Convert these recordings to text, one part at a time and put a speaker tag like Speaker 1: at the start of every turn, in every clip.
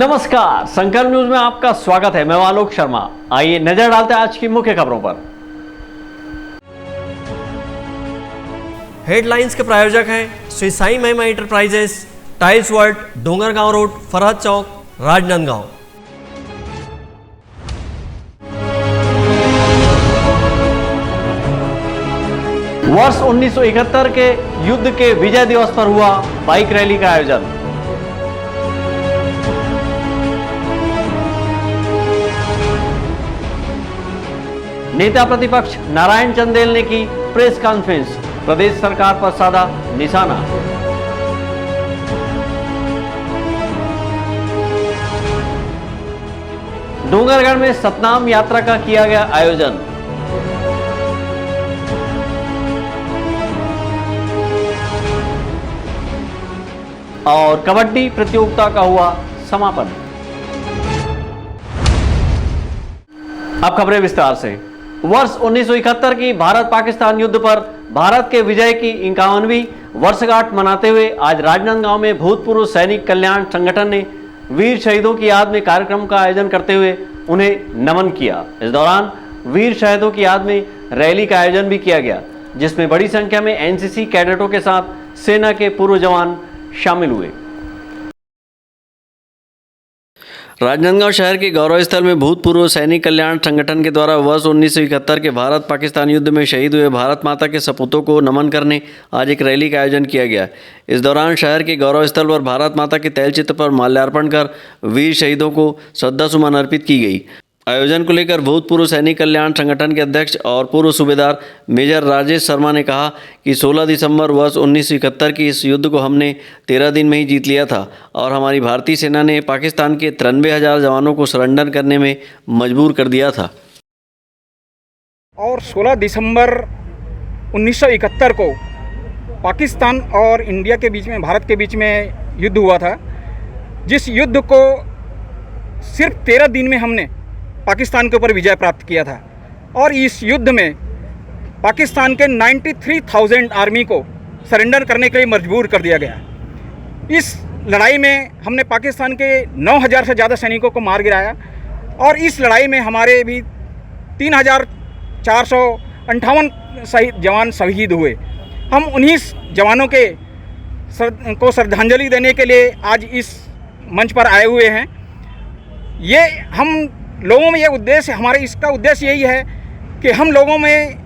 Speaker 1: नमस्कार, संकल्प न्यूज में आपका स्वागत है। मैं आलोक शर्मा। आइए नजर डालते हैं आज की मुख्य खबरों पर। हेडलाइंस के प्रायोजक हैं Shri Sai Mahima enterprises, tiles world, Dongargaon road, Farhad Chowk, Rajnandgaon. वर्ष 1971 के युद्ध के विजय दिवस पर हुआ बाइक रैली का आयोजन। नेता प्रतिपक्ष नारायण चंदेल ने की प्रेस कॉन्फ्रेंस, प्रदेश सरकार पर साधा निशाना। डोंगरगढ़ में सतनाम यात्रा का किया गया आयोजन। और कबड्डी प्रतियोगिता का हुआ समापन। अब खबरें विस्तार से। वर्ष 1971 की भारत पाकिस्तान युद्ध पर भारत के विजय की 51वीं वर्षगांठ मनाते हुए आज राजनांदगांव में भूतपूर्व सैनिक कल्याण संगठन ने वीर शहीदों की याद में कार्यक्रम का आयोजन करते हुए उन्हें नमन किया। इस दौरान वीर शहीदों की याद में रैली का आयोजन भी किया गया, जिसमें बड़ी संख्या में एनसीसी कैडेटों के साथ सेना के पूर्व जवान शामिल हुए। राजनांदगांव शहर के गौरव स्थल में भूतपूर्व सैनिक कल्याण संगठन के द्वारा वर्ष 1971 के भारत पाकिस्तान युद्ध में शहीद हुए भारत माता के सपूतों को नमन करने आज एक रैली का आयोजन किया गया। इस दौरान शहर के गौरव स्थल पर भारत माता के तैलचित्र पर माल्यार्पण कर वीर शहीदों को श्रद्धासुमन अर्पित की गई। आयोजन को लेकर भूतपूर्व सैनिक कल्याण संगठन के अध्यक्ष और पूर्व सूबेदार मेजर राजेश शर्मा ने कहा कि 16 दिसंबर वर्ष 1971 की इस युद्ध को हमने 13 दिन में ही जीत लिया था और हमारी भारतीय सेना ने पाकिस्तान के 93,000 जवानों को सरेंडर करने में मजबूर कर दिया था।
Speaker 2: और 16 दिसंबर 1971 को पाकिस्तान और इंडिया के बीच में, भारत के बीच में युद्ध हुआ था, जिस युद्ध को सिर्फ 13 दिन में हमने पाकिस्तान के ऊपर विजय प्राप्त किया था। और इस युद्ध में पाकिस्तान के 93,000 आर्मी को सरेंडर करने के लिए मजबूर कर दिया गया। इस लड़ाई में हमने पाकिस्तान के 9,000 से ज़्यादा सैनिकों को मार गिराया और इस लड़ाई में हमारे भी 3,458 जवान शहीद हुए। हम उन्हीं जवानों को श्रद्धांजलि देने के लिए आज इस मंच पर आए हुए हैं। ये हम लोगों में ये उद्देश्य, हमारे इसका उद्देश्य यही है कि हम लोगों में,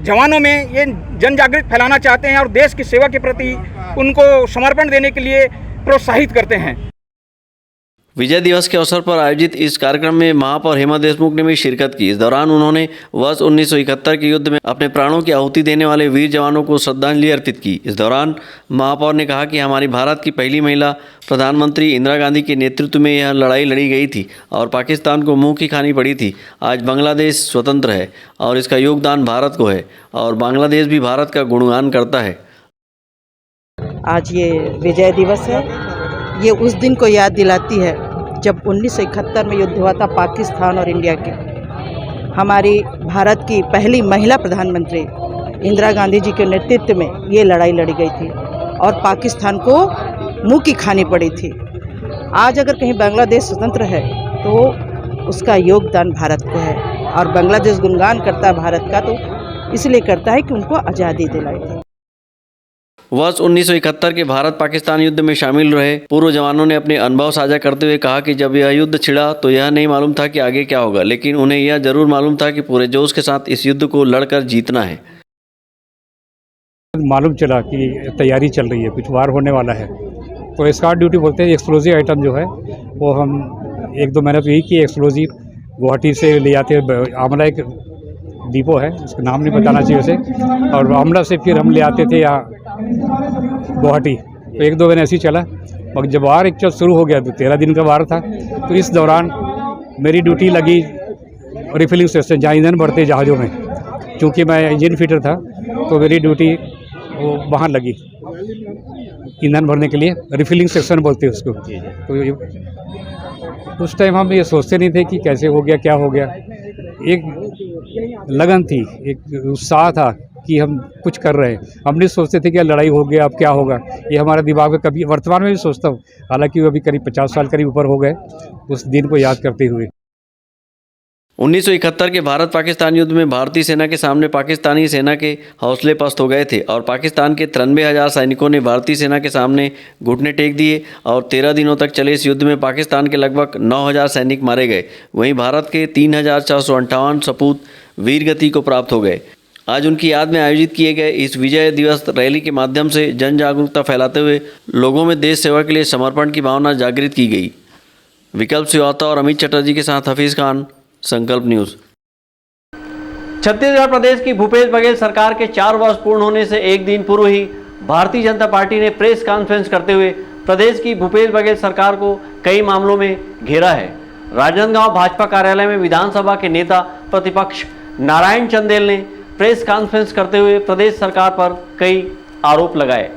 Speaker 2: जवानों में ये जन जागृति फैलाना चाहते हैं और देश की सेवा के प्रति उनको समर्पण देने के लिए प्रोत्साहित करते हैं।
Speaker 1: विजय दिवस के अवसर पर आयोजित इस कार्यक्रम में महापौर हेमा देशमुख ने भी शिरकत की। इस दौरान उन्होंने वर्ष 1971 के युद्ध में अपने प्राणों की आहुति देने वाले वीर जवानों को श्रद्धांजलि अर्पित की। इस दौरान महापौर ने कहा कि हमारी भारत की पहली महिला प्रधानमंत्री इंदिरा गांधी के नेतृत्व में यह लड़ाई लड़ी गई थी और पाकिस्तान को मुंह की खानी पड़ी थी। आज बांग्लादेश स्वतंत्र है और इसका योगदान भारत को है और बांग्लादेश भी भारत का गुणगान करता है।
Speaker 3: आज ये विजय दिवस है। ये उस दिन को याद दिलाती है जब 1971 में युद्ध हुआ था पाकिस्तान और इंडिया के। हमारी भारत की पहली महिला प्रधानमंत्री इंदिरा गांधी जी के नेतृत्व में ये लड़ाई लड़ी गई थी और पाकिस्तान को मुंह की खानी पड़ी थी। आज अगर कहीं बांग्लादेश स्वतंत्र है तो उसका योगदान भारत को है और बांग्लादेश गुणगान करता है भारत का, तो इसलिए करता है कि उनको आज़ादी दिलाई थी।
Speaker 1: वर्ष 1971 के भारत पाकिस्तान युद्ध में शामिल रहे पूर्व जवानों ने अपने अनुभव साझा करते हुए कहा कि जब यह युद्ध छिड़ा तो यह नहीं मालूम था कि आगे क्या होगा, लेकिन उन्हें यह जरूर मालूम था कि पूरे जोश के साथ इस युद्ध को लड़कर जीतना है।
Speaker 4: मालूम चला कि तैयारी चल रही है, कुछ वार होने वाला है, तो स्कार्ट ड्यूटी बोलते हैं। एक्सप्लोजिव आइटम जो है वो हम 1-2 महीने तो यही कि एक्सप्लोजिव गुवाहाटी से ले आते हैं। आमला एक डिपो है, उसका नाम नहीं बताना चाहिए उसे, और आमला से फिर हम ले आते थे यहाँ गुवाहाटी। तो 1-2 महीने ऐसे ही चला, मगर जब वार एक्चुअल शुरू हो गया तो 13 दिन का वार था। तो इस दौरान मेरी ड्यूटी लगी रिफिलिंग स्टेशन, जहाँ ईंधन भरते जहाज़ों में। चूँकि मैं इंजन फिटर था तो मेरी ड्यूटी वो वहाँ लगी ईंधन भरने के लिए, रिफिलिंग सेक्शन बोलते हैं उसको। तो उस टाइम हम ये सोचते नहीं थे कि कैसे हो गया, क्या हो गया। एक लगन थी, एक उत्साह था कि हम कुछ कर रहे हैं। हम नहीं सोचते थे कि यार लड़ाई हो गया अब क्या होगा, ये हमारे दिमाग में कभी वर्तमान में भी सोचता हूँ, हालांकि वो अभी करीब 50 साल करीब ऊपर हो गए उस दिन को याद करते हुए।
Speaker 1: 1971 के भारत पाकिस्तान युद्ध में भारतीय सेना के सामने पाकिस्तानी सेना के हौसले पस्त हो गए थे और पाकिस्तान के 93,000 सैनिकों ने भारतीय सेना के सामने घुटने टेक दिए और 13 दिनों तक चले इस युद्ध में पाकिस्तान के लगभग 9,000 सैनिक मारे गए। वहीं भारत के 3,458 सपूत वीरगति को प्राप्त हो गए। आज उनकी याद में आयोजित किए गए इस विजय दिवस रैली के माध्यम से जन जागरूकता फैलाते हुए लोगों में देश सेवा के लिए समर्पण की भावना जागृत की गई। विकल्प श्रीवास्तव और अमित चटर्जी के साथ हफीज खान, संकल्प न्यूज। छत्तीसगढ़ प्रदेश की भूपेश बघेल सरकार के 4 वर्ष पूर्ण होने से एक दिन पूर्व ही भारतीय जनता पार्टी ने प्रेस कॉन्फ्रेंस करते हुए प्रदेश की भूपेश बघेल सरकार को कई मामलों में घेरा है। राजनांदगांव भाजपा कार्यालय में विधानसभा के नेता प्रतिपक्ष नारायण चंदेल ने प्रेस कॉन्फ्रेंस करते हुए प्रदेश सरकार पर कई आरोप लगाए।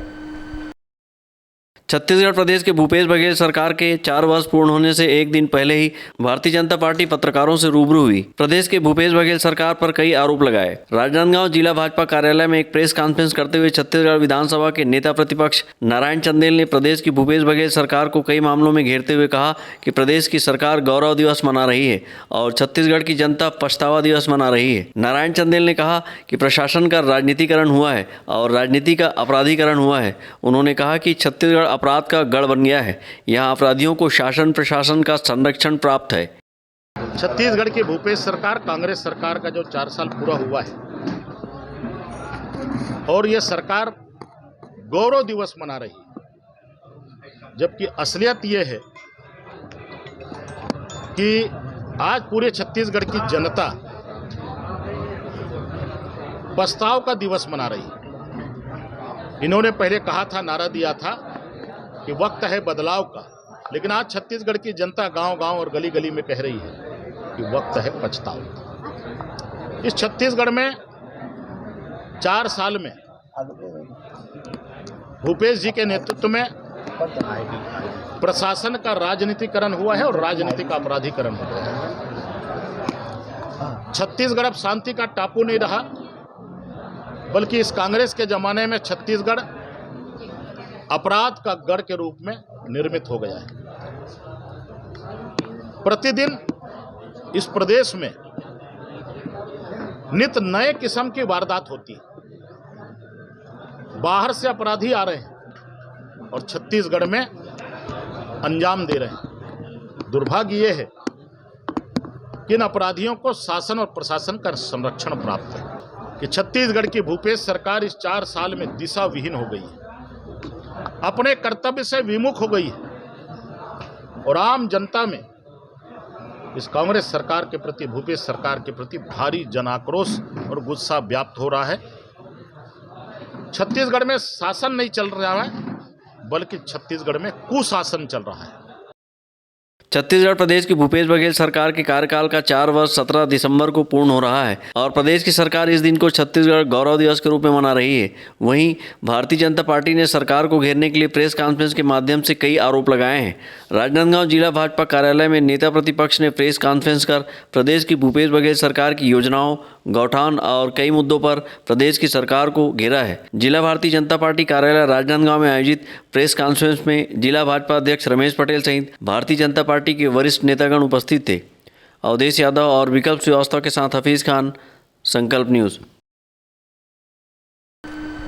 Speaker 1: छत्तीसगढ़ प्रदेश के भूपेश बघेल सरकार के 4 वर्ष पूर्ण होने से एक दिन पहले ही भारतीय जनता पार्टी पत्रकारों से रूबरू हुई। प्रदेश के भूपेश बघेल सरकार पर कई आरोप लगाए। राजनांदगांव जिला भाजपा कार्यालय में एक प्रेस कॉन्फ्रेंस करते हुए छत्तीसगढ़ विधानसभा के नेता प्रतिपक्ष नारायण चंदेल ने प्रदेश की भूपेश बघेल सरकार को कई मामलों में घेरते हुए कहा कि प्रदेश की सरकार गौरव दिवस मना रही है और छत्तीसगढ़ की जनता पछतावा दिवस मना रही है। नारायण चंदेल ने कहा कि प्रशासन का राजनीतिकरण हुआ है और राजनीति का अपराधीकरण हुआ है। उन्होंने कहा कि छत्तीसगढ़ अपराध का गढ़ बन गया है, यहाँ अपराधियों को शासन प्रशासन का संरक्षण प्राप्त है।
Speaker 5: छत्तीसगढ़ की भूपेश सरकार कांग्रेस सरकार का जो 4 साल पूरा हुआ है और ये सरकार गौरव दिवस मना रही है, जबकि असलियत ये है कि आज पूरे छत्तीसगढ़ की जनता पछताव का दिवस मना रही है। इन्होंने पहले कहा था, नारा दिया था कि वक्त है बदलाव का, लेकिन आज छत्तीसगढ़ की जनता गांव-गांव और गली-गली में कह रही है कि वक्त है पछताव का। इस छत्तीसगढ़ में 4 साल में भूपेश जी के नेतृत्व में प्रशासन का राजनीतिकरण हुआ है और राजनीति का अपराधीकरण हो गया है। छत्तीसगढ़ अब शांति का टापू नहीं रहा, बल्कि इस कांग्रेस के जमाने में छत्तीसगढ़ अपराध का गढ़ के रूप में निर्मित हो गया है। प्रतिदिन इस प्रदेश में नित नए किस्म की वारदात होती है। बाहर से अपराधी आ रहे हैं और छत्तीसगढ़ में अंजाम दे रहे हैं। दुर्भाग्य ये है कि इन अपराधियों को शासन और प्रशासन का संरक्षण प्राप्त है कि छत्तीसगढ़ की भूपेश सरकार इस 4 साल में दिशा विहीन हो गई है, अपने कर्तव्य से विमुख हो गई है और आम जनता में इस कांग्रेस सरकार के प्रति, भूपेश सरकार के प्रति भारी जनाक्रोश और गुस्सा व्याप्त हो रहा है। छत्तीसगढ़ में शासन नहीं चल रहा है, बल्कि छत्तीसगढ़ में कुशासन चल रहा है।
Speaker 1: छत्तीसगढ़ प्रदेश की भूपेश बघेल सरकार के कार्यकाल का 4 वर्ष 17 दिसंबर को पूर्ण हो रहा है और प्रदेश की सरकार इस दिन को छत्तीसगढ़ गौरव दिवस के रूप में मना रही है। वहीं भारतीय जनता पार्टी ने सरकार को घेरने के लिए प्रेस कॉन्फ्रेंस के माध्यम से कई आरोप लगाए हैं। राजनांदगांव जिला भाजपा कार्यालय में नेता प्रतिपक्ष ने प्रेस कॉन्फ्रेंस कर प्रदेश की भूपेश बघेल सरकार की योजनाओं, गौठान और कई मुद्दों पर प्रदेश की सरकार को घेरा है। जिला भारतीय जनता पार्टी कार्यालय राजनांदगांव में आयोजित प्रेस कॉन्फ्रेंस में जिला भाजपा अध्यक्ष रमेश पटेल सहित भारतीय जनता पार्टी के वरिष्ठ नेतागण उपस्थित थे। अवधेश यादव और विकल्प श्रीवास्तव के साथ हफीज खान, संकल्प न्यूज।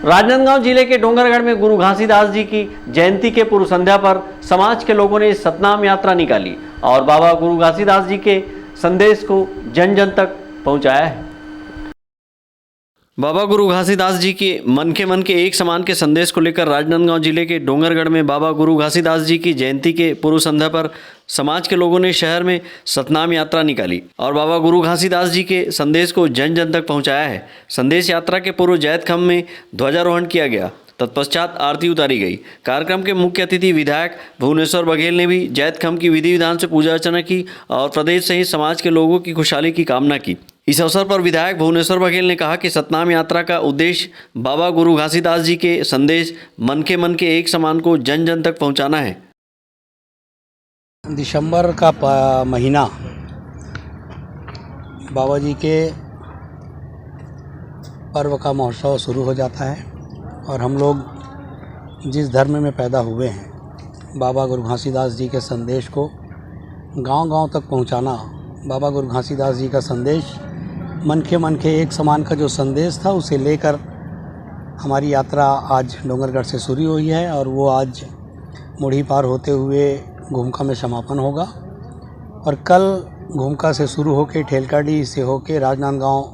Speaker 1: राजनांदगांव जिले के डोंगरगढ़ में गुरु घासीदास जी की जयंती के पूर्व संध्या पर समाज के लोगों ने सतनाम यात्रा निकाली और बाबा गुरु घासीदास जी के संदेश को जन जन तक पहुंचाया है। बाबा गुरु घासीदास जी के मन के एक समान के संदेश को लेकर राजनांदगांव जिले के डोंगरगढ़ में बाबा गुरु घासीदास जी की जयंती के पूर्व संध्या पर समाज के लोगों ने शहर में सतनाम यात्रा निकाली और बाबा गुरु घासीदास जी के संदेश को जन जन तक पहुंचाया है। संदेश यात्रा के पूर्व जैतखंभ में ध्वजारोहण किया गया, तत्पश्चात आरती उतारी गई। कार्यक्रम के मुख्य अतिथि विधायक भुवनेश्वर बघेल ने भी जैतखंभ की विधि विधान से पूजा अर्चना की और प्रदेश सहित समाज के लोगों की खुशहाली की कामना की। इस अवसर पर विधायक भुवनेश्वर बघेल ने कहा कि सतनाम यात्रा का उद्देश्य बाबा गुरु घासीदास जी के संदेश मन के एक समान को जन जन तक पहुंचाना है।
Speaker 6: दिसंबर का महीना बाबा जी के पर्व का महोत्सव शुरू हो जाता है और हम लोग जिस धर्म में पैदा हुए हैं, बाबा गुरु घासीदास जी के संदेश को गांव-गांव तक पहुंचाना। बाबा गुरु घासीदास जी का संदेश मन के एक समान का जो संदेश था, उसे लेकर हमारी यात्रा आज डोंगरगढ़ से शुरू हुई है और वो आज मुढ़ी पार होते हुए घूमका में समापन होगा और कल घूमका से शुरू होकर ठेलकाडी से होकर राजनांदगांव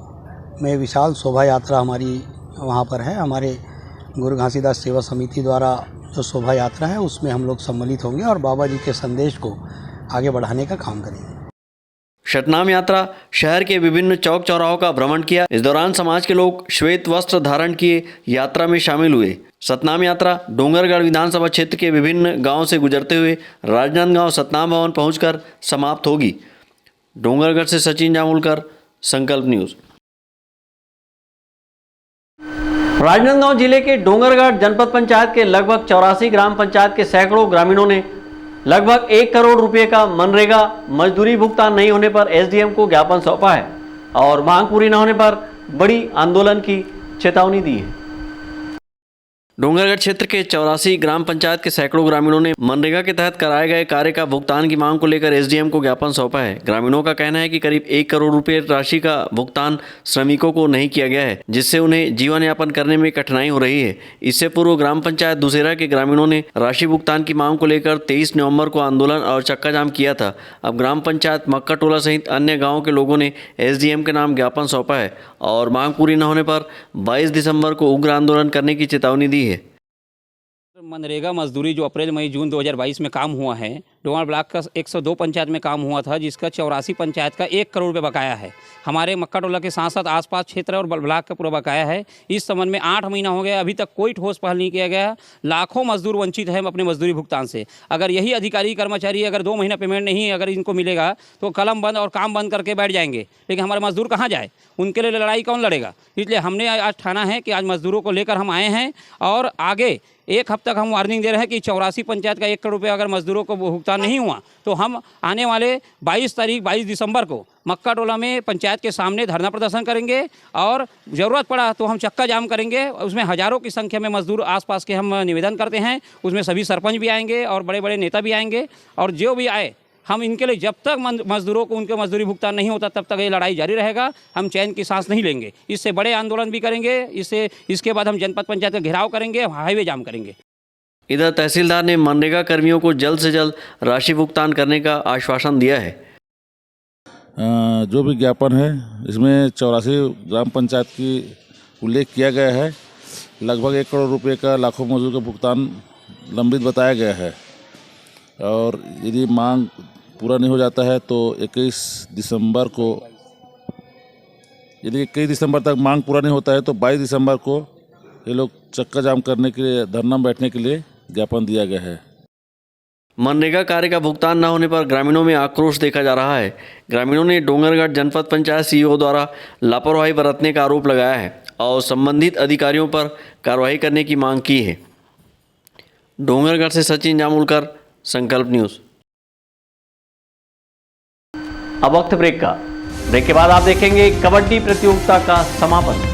Speaker 6: में विशाल शोभा यात्रा हमारी वहाँ पर है। हमारे गुरु घासीदास सेवा समिति द्वारा जो शोभा यात्रा है उसमें हम लोग सम्मिलित होंगे और बाबा जी के संदेश को आगे बढ़ाने का काम करेंगे।
Speaker 1: शतनाम यात्रा शहर के विभिन्न चौक चौराहों का भ्रमण किया। इस दौरान समाज के लोग श्वेत वस्त्र धारण किए यात्रा में शामिल हुए। सतनाम यात्रा डोंगरगढ़ विधानसभा क्षेत्र के विभिन्न गांवों से गुजरते हुए राजनांदगांव सतनाम भवन पहुंचकर समाप्त होगी। डोंगरगढ़ से सचिन जामुलकर, संकल्प न्यूज। राजनांदगांव जिले के डोंगरगढ़ जनपद पंचायत के लगभग 84 ग्राम पंचायत के सैकड़ों ग्रामीणों ने लगभग 1 करोड़ रुपए का मनरेगा मजदूरी भुगतान नहीं होने पर एसडीएम को ज्ञापन सौंपा है और मांग पूरी न होने पर बड़ी आंदोलन की चेतावनी दी है। डोंगरगढ़ क्षेत्र के 84 ग्राम पंचायत के सैकड़ों ग्रामीणों ने मनरेगा के तहत कराए गए कार्य का भुगतान की मांग को लेकर एसडीएम को ज्ञापन सौंपा है। ग्रामीणों का कहना है कि करीब 1 करोड़ रुपए राशि का भुगतान श्रमिकों को नहीं किया गया है, जिससे उन्हें जीवन यापन करने में कठिनाई हो रही है। इससे पूर्व ग्राम पंचायत दुसेरा के ग्रामीणों ने राशि भुगतान की मांग को लेकर 23 नवम्बर को आंदोलन और चक्का जाम किया था। अब ग्राम पंचायत मक्का टोला सहित अन्य गाँव के लोगों ने एसडीएम के नाम ज्ञापन सौंपा है और मांग पूरी न होने पर 22 दिसंबर को उग्र आंदोलन करने की चेतावनी दी है।
Speaker 7: मनरेगा मजदूरी जो अप्रैल मई जून 2022 में काम हुआ है, डोंगरगढ़ ब्लॉक का 102 पंचायत में काम हुआ था, जिसका 84 पंचायत का 1 करोड़ रुपये बकाया है। हमारे मक्का टोला के साथ साथ आसपास क्षेत्र और ब्लॉक का पूरा बकाया है। इस संबंध में 8 महीना हो गया, अभी तक कोई ठोस पहल नहीं किया गया। लाखों मजदूर वंचित हैं अपने मजदूरी भुगतान से। अगर यही अधिकारी कर्मचारी अगर 2 महीना पेमेंट नहीं अगर इनको मिलेगा तो कलम बंद और काम बंद करके बैठ जाएंगे, लेकिन हमारे मजदूर कहाँ जाए? उनके लिए लड़ाई कौन लड़ेगा? इसलिए हमने आज ठाना है कि आज मजदूरों को लेकर हम आए हैं और आगे 1 हफ्ते तक हम वार्निंग दे रहे हैं कि 84 पंचायत का 1 करोड़ रुपये अगर मजदूरों को भुगतान नहीं हुआ तो हम आने वाले 22 दिसंबर को मक्का टोला में पंचायत के सामने धरना प्रदर्शन करेंगे और ज़रूरत पड़ा तो हम चक्का जाम करेंगे। उसमें हज़ारों की संख्या में मजदूर आसपास के हम निवेदन करते हैं, उसमें सभी सरपंच भी आएंगे और बड़े बड़े नेता भी आएंगे और जो भी आए हम इनके लिए जब तक मजदूरों को उनके मजदूरी भुगतान नहीं होता तब तक ये लड़ाई जारी रहेगा। हम चैन की सांस नहीं लेंगे, इससे बड़े आंदोलन भी करेंगे। इसके बाद हम जनपद पंचायत का घेराव करेंगे, हाईवे जाम करेंगे।
Speaker 1: इधर तहसीलदार ने मनरेगा कर्मियों को जल्द से जल्द राशि भुगतान करने का आश्वासन दिया है।
Speaker 8: जो भी ज्ञापन है इसमें 84 ग्राम पंचायत की उल्लेख किया गया है। लगभग 1 करोड़ रुपए का लाखों मजदूर का भुगतान लंबित बताया गया है और यदि मांग पूरा नहीं हो जाता है तो 21 दिसंबर को, यदि 21 दिसंबर तक मांग पूरा नहीं होता है तो 22 दिसंबर को ये लोग चक्का जाम करने के लिए, धरना में बैठने के लिए ज्ञापन दिया गया है।
Speaker 1: मनरेगा कार्य का भुगतान न होने पर ग्रामीणों में आक्रोश देखा जा रहा है। ग्रामीणों ने डोंगरगढ़ जनपद पंचायत सीईओ द्वारा लापरवाही बरतने का आरोप लगाया है और संबंधित अधिकारियों पर कार्रवाई करने की मांग की है। डोंगरगढ़ से सचिन जामुलकर, संकल्प न्यूज। अब वक्त ब्रेक का। ब्रेक के बाद आप देखेंगे कबड्डी प्रतियोगिता का समापन।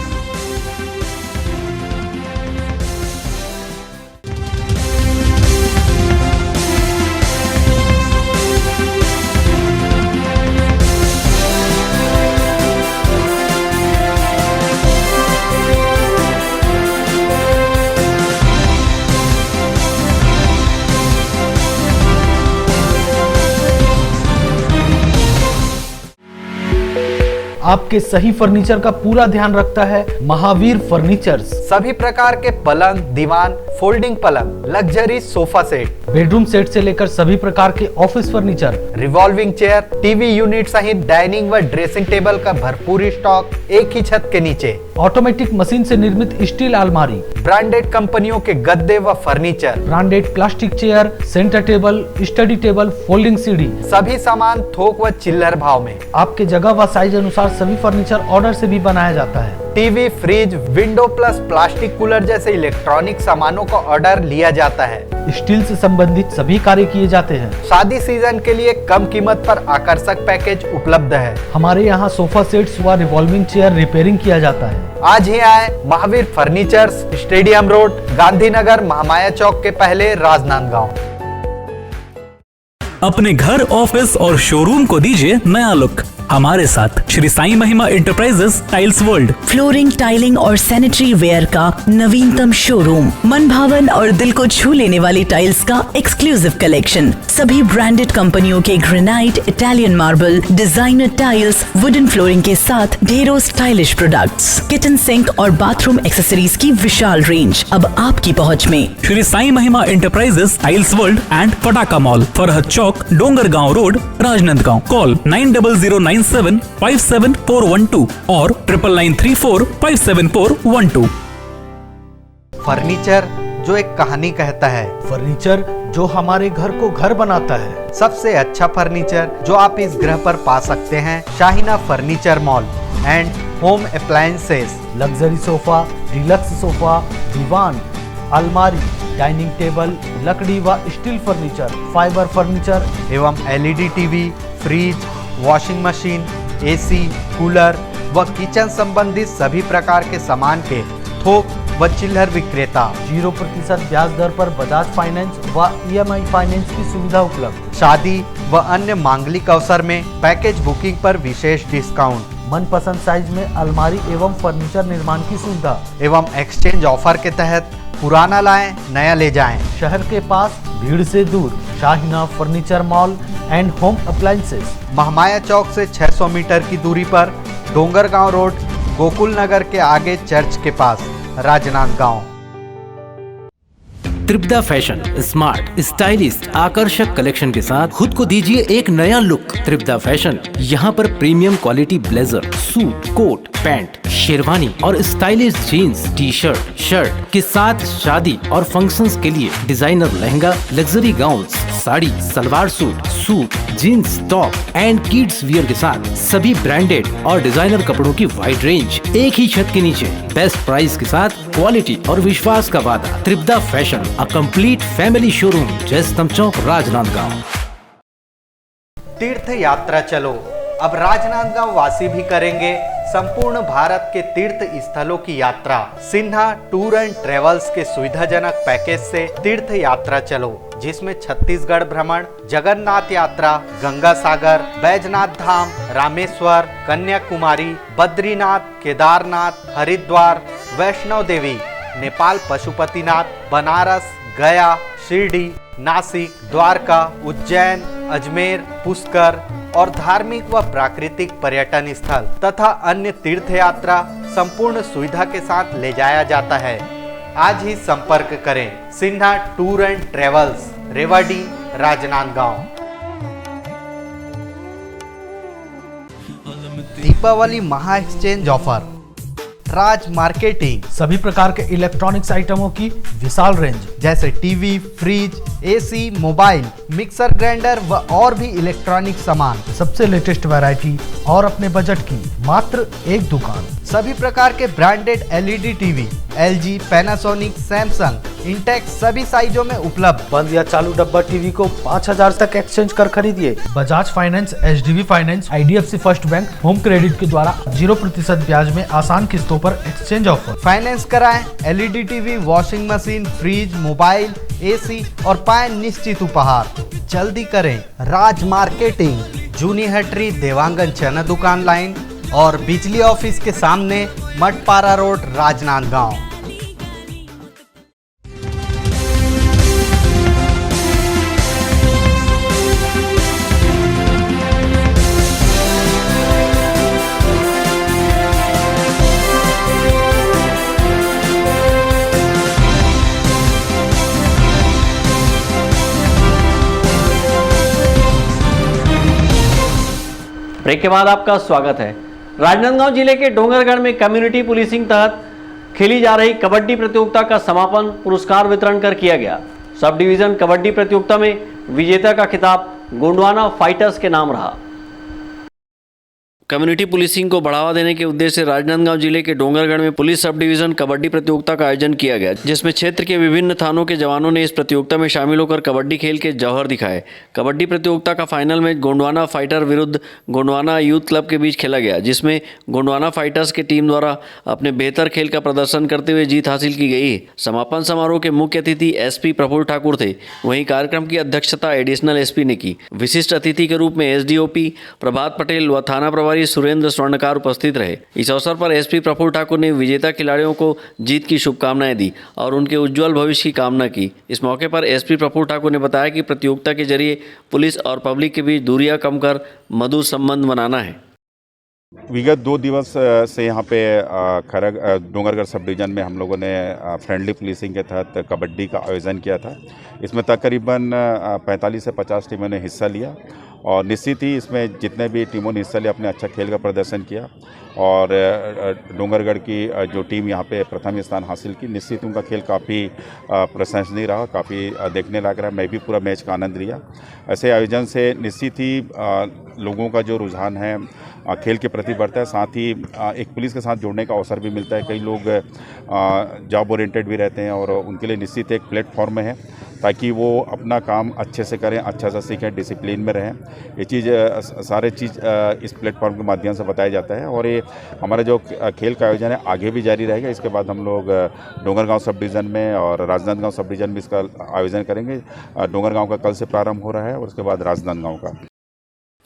Speaker 9: आपके सही फर्नीचर का पूरा ध्यान रखता है महावीर फर्नीचर्स।
Speaker 10: सभी प्रकार के पलंग, दीवान, फोल्डिंग पलंग, luxury sofa set,
Speaker 9: bedroom set से लेकर सभी प्रकार के office furniture,
Speaker 10: revolving chair, TV unit सहित डाइनिंग व ड्रेसिंग टेबल का भरपूर स्टॉक एक ही छत के नीचे।
Speaker 9: ऑटोमेटिक मशीन से निर्मित स्टील अलमारी,
Speaker 10: ब्रांडेड कंपनियों के गद्दे व furniture,
Speaker 9: branded plastic chair, centre table, study table, folding सीढ़ी,
Speaker 10: सभी सामान थोक व चिल्लर भाव में।
Speaker 9: आपके जगह व साइज अनुसार सभी फर्नीचर ऑर्डर से भी बनाया जाता है।
Speaker 10: TV, fridge, window plus plastic cooler जैसे इलेक्ट्रॉनिक सामानों का ऑर्डर लिया जाता है।
Speaker 9: स्टील से संबंधित सभी कार्य किए जाते हैं।
Speaker 10: शादी सीजन के लिए कम कीमत पर आकर्षक पैकेज उपलब्ध है।
Speaker 9: हमारे यहाँ सोफा सेट्स व रिवॉल्विंग चेयर रिपेयरिंग किया जाता है।
Speaker 10: आज ही आए Mahavir furnitures, stadium road, Gandhinagar, Mahamaya Chowk के पहले, राजनांदगांव।
Speaker 11: अपने घर, ऑफिस और शोरूम को दीजिए नया लुक हमारे साथ Shri Sai Mahima enterprises tiles world.
Speaker 12: Flooring, tiling और सैनिटरी वेयर का नवीनतम शोरूम, मन भावन और दिल को छू लेने वाली टाइल्स का एक्सक्लूसिव कलेक्शन, सभी ब्रांडेड कंपनियों के granite, Italian marble, designer tiles, wooden flooring के साथ ढेरों स्टाइलिश प्रोडक्ट्स, किचन सिंक और बाथरूम एक्सेसरीज की विशाल रेंज अब आपकी पहुंच में।
Speaker 11: Shri Sai Mahima enterprises tiles world and Pataka mall, Farhad Chowk, Dongargaon road, Rajnandgaon. Call 9009757412 और 9994574412।
Speaker 10: फर्नीचर जो एक कहानी कहता है,
Speaker 9: फर्नीचर जो हमारे घर को घर बनाता है।
Speaker 10: सबसे अच्छा फर्नीचर जो आप इस ग्रह पर पा सकते हैं, Shahina furniture mall and home appliances.
Speaker 9: Luxury sofa, deluxe sofa, दीवान, अलमारी, डाइनिंग टेबल, लकड़ी व स्टील फर्नीचर, फाइबर फर्नीचर
Speaker 10: एवं LED TV, fridge, washing machine, AC, cooler व किचन संबंधित सभी प्रकार के सामान के थोक व चिल्लर विक्रेता।
Speaker 9: 0% ब्याज दर पर बजाज फाइनेंस व EMI फाइनेंस की सुविधा उपलब्ध।
Speaker 10: शादी व अन्य मांगलिक अवसर में पैकेज बुकिंग पर विशेष डिस्काउंट।
Speaker 9: मनपसंद साइज में अलमारी एवं फर्नीचर निर्माण की सुविधा
Speaker 10: एवं एक्सचेंज ऑफर के तहत पुराना लाएं, नया ले जाएं।
Speaker 9: शहर के पास, भीड़ से दूर, Shahina furniture mall and home appliances,
Speaker 10: Mahamaya Chowk से 600 मीटर की दूरी पर, डोंगरगांव रोड, गोकुल नगर के आगे चर्च के पास, राजनांदगांव।
Speaker 13: त्रिपदा फैशन स्मार्ट, स्टाइलिस्ट, आकर्षक कलेक्शन के साथ खुद को दीजिए एक नया लुक। त्रिपदा फैशन यहाँ पर premium quality blazer, suit, coat, pant, sherwani और stylish jeans, T shirt, shirt के साथ शादी और फंक्शंस के लिए designer lehenga, luxury gowns, sari, salwar suit, suit, jeans, top and kids wear के साथ सभी ब्रांडेड और डिजाइनर कपड़ों की वाइड रेंज एक ही छत के नीचे, बेस्ट प्राइस के साथ क्वालिटी और विश्वास का वादा। Tripada fashion, a complete family showroom, Jaistambh Chowk, Rajnandgaon.
Speaker 10: तीर्थ यात्रा चलो, अब राजनांदगांव वासी भी करेंगे संपूर्ण भारत के तीर्थ स्थलों की यात्रा। सिन्हा टूर एंड ट्रेवल्स के सुविधाजनक पैकेज से तीर्थ यात्रा चलो, जिसमें छत्तीसगढ़ भ्रमण, जगन्नाथ यात्रा, गंगा सागर, बैजनाथ धाम, रामेश्वर, कन्याकुमारी, बद्रीनाथ, केदारनाथ, हरिद्वार, वैष्णो देवी, नेपाल पशुपतिनाथ, बनारस, गया, शिरडी, नासिक, द्वारका, उज्जैन, अजमेर, पुष्कर और धार्मिक व प्राकृतिक पर्यटन स्थल तथा अन्य तीर्थ यात्रा संपूर्ण सुविधा के साथ ले जाया जाता है। आज ही संपर्क करें Sinha tour and travels, Rewari, Rajnandgaon. Deepawali महा एक्सचेंज ऑफर, राज मार्केटिंग,
Speaker 9: सभी प्रकार के इलेक्ट्रॉनिक्स आइटमों की विशाल रेंज
Speaker 10: जैसे TV, fridge, AC, mobile, mixer grinder व और भी इलेक्ट्रॉनिक सामान,
Speaker 9: सबसे लेटेस्ट वैरायटी और अपने बजट की मात्र एक दुकान।
Speaker 10: सभी प्रकार के branded LED TV, LG, Panasonic, Samsung, Intex सभी साइजों में उपलब्ध।
Speaker 9: बंद या चालू डब्बा टीवी को 5000 तक एक्सचेंज कर खरीदिए। Bajaj finance, HDB finance, IDFC first bank, home credit के द्वारा 0% ब्याज में आसान किस्तों पर एक्सचेंज ऑफर।
Speaker 10: फाइनेंस कराएं LED TV, washing machine, fridge, mobile, AC और पाएं निश्चित उपहार। जल्दी करें, राज मार्केटिंग, जूनी हटरी, देवांगन चना दुकान लाइन और बिजली ऑफिस के सामने, मठपारा रोड, राजनांदगांव।
Speaker 1: ब्रेक के बाद आपका स्वागत है। राजनांदगांव जिले के डोंगरगढ़ में कम्युनिटी पुलिसिंग तहत खेली जा रही कबड्डी प्रतियोगिता का समापन पुरस्कार वितरण कर किया गया। सब डिवीजन कबड्डी प्रतियोगिता में विजेता का खिताब गोंडवाना फाइटर्स के नाम रहा। कम्युनिटी पुलिसिंग को बढ़ावा देने के उद्देश्य से राजनांदगांव जिले के डोंगरगढ़ में पुलिस सब डिवीजन कबड्डी प्रतियोगिता का आयोजन किया गया, जिसमें क्षेत्र के विभिन्न थानों के जवानों ने इस प्रतियोगिता में शामिल होकर कबड्डी खेल के जौहर दिखाए। कबड्डी प्रतियोगिता का फाइनल मैच गोंडवाना फाइटर विरुद्ध गोंडवाना यूथ क्लब के बीच खेला गया, जिसमें गोंडवाना फाइटर्स की टीम द्वारा अपने बेहतर खेल का प्रदर्शन करते हुए जीत हासिल की गई। समापन समारोह के मुख्य अतिथि एसपी प्रफुल्ल ठाकुर थे। वहीं कार्यक्रम की अध्यक्षता एडिशनल एसपी ने की। विशिष्ट अतिथि के रूप में एसडीओपी प्रभात पटेल व थाना प्रभारी सुरेंद्र स्वर्णकार उपस्थित रहे। इस अवसर पर एसपी प्रफुल्ल ठाकुर ने विजेता खिलाड़ियों को जीत की शुभकामनाएं दी और उनके उज्जवल भविष्य की कामना की। इस मौके पर एसपी प्रफुल्ल ठाकुर ने बताया कि प्रतियोगिता के जरिए पुलिस और पब्लिक के बीच दूरियां कम कर मधुर संबंध बनाना है।
Speaker 14: विगत 2 दिवस से यहाँ पे डोंगरगढ़ सब डिवीज़न में हम लोगों ने फ्रेंडली पुलिसिंग के तहत कबड्डी का आयोजन किया था। इसमें तकरीबन 45 से 50 टीमों ने हिस्सा लिया और निश्चित ही इसमें जितने भी टीमों ने हिस्सा लिया अपने अच्छा खेल का प्रदर्शन किया और डोंगरगढ़ की जो टीम यहाँ पे प्रथम स्थान हासिल की, निश्चित उनका खेल काफ़ी प्रशंसनीय रहा, काफ़ी देखने लायक रहा। मैं भी पूरा मैच का आनंद लिया। ऐसे आयोजन से निश्चित ही लोगों का जो रुझान है खेल के प्रति बढ़ता है, साथ ही एक पुलिस के साथ जुड़ने का अवसर भी मिलता है। कई लोग जॉब ओरिएंटेड भी रहते हैं और उनके लिए निश्चित एक प्लेटफॉर्म है ताकि वो अपना काम अच्छे से करें, अच्छा सा सीखें, डिसिप्लिन में रहें। ये चीज़ सारे चीज़ इस प्लेटफॉर्म के माध्यम से बताया जाता है और ये हमारा जो खेल का आयोजन है आगे भी जारी रहेगा। इसके बाद हम लोग डोंगरगांव सब डिवीज़न में और राजनांदगांव सब डिवीज़न में इसका आयोजन करेंगे। डोंगरगांव का कल से प्रारंभ हो रहा है और उसके बाद राजनांदगांव का।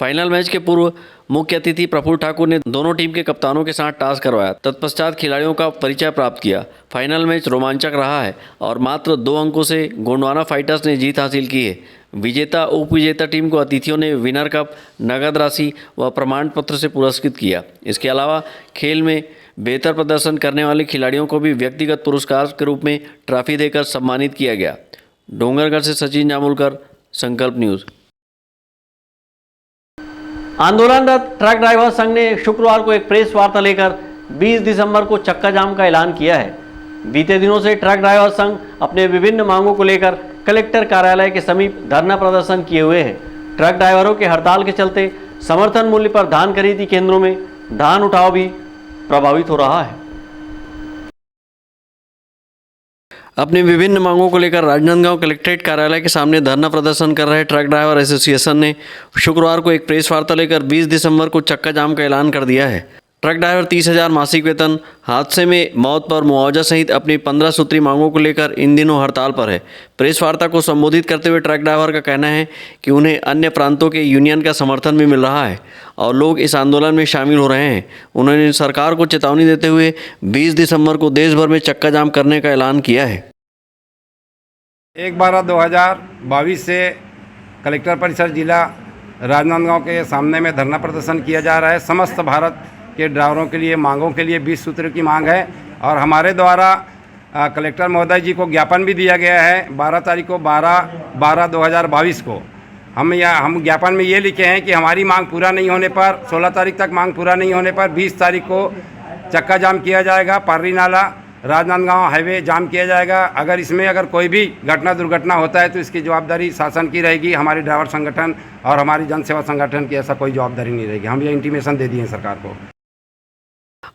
Speaker 1: फाइनल मैच के पूर्व मुख्य अतिथि प्रफुल्ल ठाकुर ने दोनों टीम के कप्तानों के साथ टास्क करवाया। तत्पश्चात खिलाड़ियों का परिचय प्राप्त किया। फाइनल मैच रोमांचक रहा है और मात्र 2 अंकों से गोंडवाना फाइटर्स ने जीत हासिल की है। विजेता उपविजेता टीम को अतिथियों ने विनर कप, नगद राशि व प्रमाण पत्र से पुरस्कृत किया। इसके अलावा खेल में बेहतर प्रदर्शन करने वाले खिलाड़ियों को भी व्यक्तिगत पुरस्कार के रूप में ट्रॉफी देकर सम्मानित किया गया। डोंगरगढ़ से सचिन जामुलकर, संकल्प न्यूज़। आंदोलनरत ट्रक ड्राइवर संघ ने शुक्रवार को एक प्रेस वार्ता लेकर 20 दिसंबर को चक्का जाम का ऐलान किया है। बीते दिनों से ट्रक ड्राइवर संघ अपने विभिन्न मांगों को लेकर कलेक्टर कार्यालय के समीप धरना प्रदर्शन किए हुए है। ट्रक ड्राइवरों के हड़ताल के चलते समर्थन मूल्य पर धान खरीदी केंद्रों में धान उठाव भी प्रभावित हो रहा है। अपनी विभिन्न मांगों को लेकर राजनांदगांव कलेक्ट्रेट कार्यालय के सामने धरना प्रदर्शन कर रहे ट्रक ड्राइवर एसोसिएशन ने शुक्रवार को एक प्रेस वार्ता लेकर 20 दिसंबर को चक्का जाम का ऐलान कर दिया है। ट्रक ड्राइवर 30,000 मासिक वेतन, हादसे में मौत पर मुआवजा सहित अपनी 15 सूत्री मांगों को लेकर इन दिनों हड़ताल पर है। प्रेस वार्ता को संबोधित करते हुए ट्रक ड्राइवर का कहना है कि उन्हें अन्य प्रांतों के यूनियन का समर्थन भी मिल रहा है और लोग इस आंदोलन में शामिल हो रहे हैं। उन्होंने सरकार को चेतावनी देते हुए 20 दिसंबर को देश भर में चक्का जाम करने का ऐलान किया है।
Speaker 15: 1/12/2022 से कलेक्टर परिसर जिला राजनांदगांव के सामने में धरना प्रदर्शन किया जा रहा है। समस्त भारत के ड्राइवरों के लिए मांगों के लिए 20 सूत्र की मांग है और हमारे द्वारा कलेक्टर महोदय जी को ज्ञापन भी दिया गया है 12 तारीख को 12/12/2022 को। हम ज्ञापन में ये लिखे हैं कि हमारी मांग पूरा नहीं होने पर 16 तारीख तक मांग पूरा नहीं होने पर 20 तारीख को चक्का जाम किया जाएगा। पार्री नाला राजनांदगांव हाईवे जाम किया जाएगा। अगर कोई भी घटना दुर्घटना होता है तो इसकी जवाबदारी शासन की रहेगी, हमारी ड्राइवर संगठन और हमारी जनसेवा संगठन की ऐसा कोई जवाबदारी नहीं रहेगी। हम ये इंटीमेशन दे दिए सरकार को।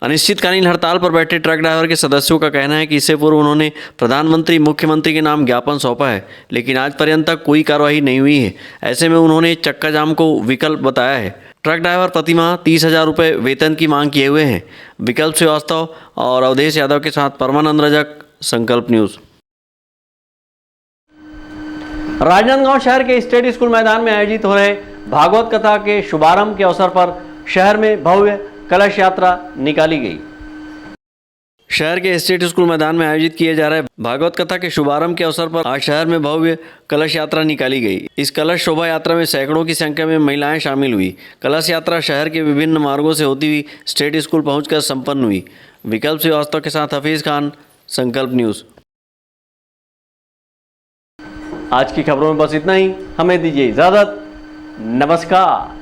Speaker 1: अनिश्चितकालीन हड़ताल पर बैठे ट्रक ड्राइवर के सदस्यों का कहना है कि इससे पूर्व उन्होंने प्रधानमंत्री, मुख्यमंत्री के नाम ज्ञापन सौंपा है, लेकिन आज पर्यंत तक कोई कार्रवाई नहीं हुई है। ऐसे में उन्होंने चक्का जाम को विकल्प बताया है। ट्रक ड्राइवर प्रतिमाह 30,000 रुपये वेतन की मांग किए हुए हैं। विकल्प श्रीवास्तव और अवधेश यादव के साथ परमानंद रजक, संकल्प न्यूज़। राजनांदगांव शहर के स्टेट स्कूल मैदान में आयोजित हो रहे भागवत कथा के शुभारंभ के अवसर पर शहर में भव्य कलश यात्रा निकाली गई। शहर के स्टेट स्कूल मैदान में आयोजित किए जा रहे भागवत कथा के शुभारंभ के अवसर पर आज शहर में भव्य कलश यात्रा निकाली गई। इस कलश शोभा यात्रा में सैकड़ों की संख्या में महिलाएं शामिल हुई। कलश यात्रा शहर के विभिन्न मार्गों से होती हुई स्टेट स्कूल पहुंचकर संपन्न हुई। विकल्प श्रीवास्तव के साथ हफीज खान, संकल्प न्यूज़। आज की खबरों में बस इतना ही। हमें दीजिए इजाजत। नमस्कार।